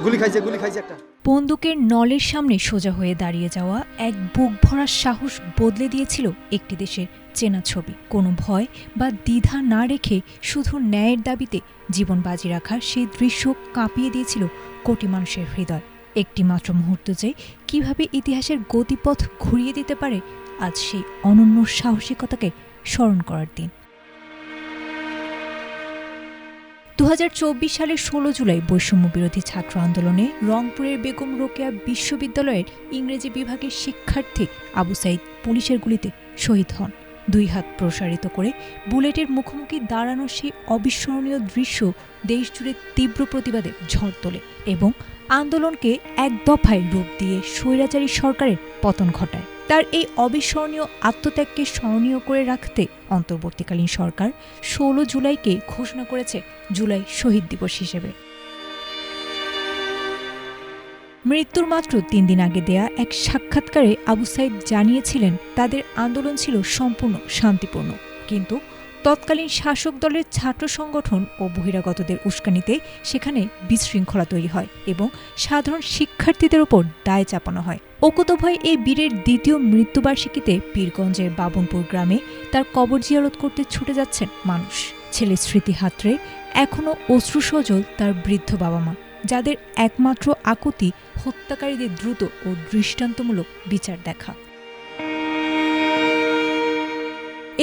গুলি খাইছে একটা। বন্দুকের নলের সামনে সোজা হয়ে দাঁড়িয়ে যাওয়া এক বুক ভরা সাহস বদলে দিয়েছিল একটি দেশের চেনা ছবি। কোনো ভয় বা দ্বিধা না রেখে শুধু ন্যায়ের দাবিতে জীবন বাজি রাখার সেই দৃশ্য কাঁপিয়ে দিয়েছিল কোটি মানুষের হৃদয়। একটি মাত্র মুহূর্ত যে কিভাবে ইতিহাসের গতিপথ ঘুরিয়ে দিতে পারে, আজ সেই অনন্য সাহসিকতাকে স্মরণ করার দিন। 2024 সালের 16 জুলাই বৈষম্য বিরোধী ছাত্র আন্দোলনে রংপুরের বেগম রোকেয়া বিশ্ববিদ্যালয়ের ইংরেজি বিভাগের শিক্ষার্থী আবু সাইদ পুলিশের গুলিতে শহীদ হন। 2 হাত প্রসারিত করে বুলেটের মুখোমুখি দাঁড়ানোর সেই অবিস্মরণীয় দৃশ্য দেশজুড়ে তীব্র প্রতিবাদে ঝড় তোলে এবং আন্দোলনকে এক দফায় রূপ দিয়ে স্বৈরাচারী সরকারের পতন ঘটায়। তার এই অবিস্মরণীয় আত্মত্যাগকে স্মরণীয় করে রাখতে অন্তর্বর্তীকালীন সরকার 16 জুলাইকে ঘোষণা করেছে জুলাই শহীদ দিবস হিসেবে। মৃত্যুর মাত্র 3 দিন আগে দেয়া এক সাক্ষাৎকারে আবু সাইদ জানিয়েছিলেন তাদের আন্দোলন ছিল সম্পূর্ণ শান্তিপূর্ণ, কিন্তু তৎকালীন শাসক দলের ছাত্র সংগঠন ও বহিরাগতদের উস্কানিতে সেখানে বিশৃঙ্খলা তৈরি হয় এবং সাধারণ শিক্ষার্থীদের ওপর দায় চাপানো হয়। অকুতোভয় এই বীরের দ্বিতীয় মৃত্যুবার্ষিকীতে পীরগঞ্জের বাবনপুর গ্রামে তার কবর জিয়ারত করতে ছুটে যাচ্ছেন মানুষ। ছেলের স্মৃতি হাতড়ে এখনও অশ্রুসজল তার বৃদ্ধ বাবা মা, যাদের একমাত্র আকুতি হত্যাকারীদের দ্রুত ও দৃষ্টান্তমূলক বিচার দেখা।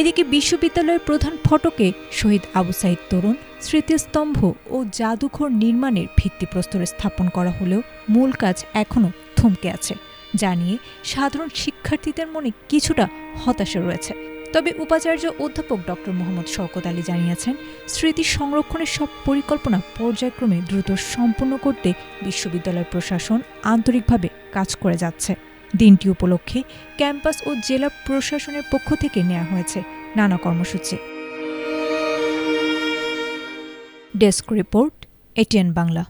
এদিকে বিশ্ববিদ্যালয়ের প্রধান ফটকে শহীদ আবু সাইদ তরুণ স্মৃতিস্তম্ভ ও জাদুঘর নির্মাণের ভিত্তিপ্রস্তর স্থাপন করা হলেও মূল কাজ এখনও থমকে আছে, যা নিয়ে সাধারণ শিক্ষার্থীদের মনে কিছুটা হতাশা রয়েছে। তবে উপাচার্য অধ্যাপক ড. মোহাম্মদ শওকত আলী জানিয়েছেন, স্মৃতি সংরক্ষণের সব পরিকল্পনা পর্যায়ক্রমে দ্রুত সম্পন্ন করতে বিশ্ববিদ্যালয় প্রশাসন আন্তরিকভাবে কাজ করে যাচ্ছে। দিনটি উপলক্ষে ক্যাম্পাস ও জেলা প্রশাসনের পক্ষ থেকে নেওয়া হয়েছে নানা কর্মসূচি। Desk report, ATN Bangla.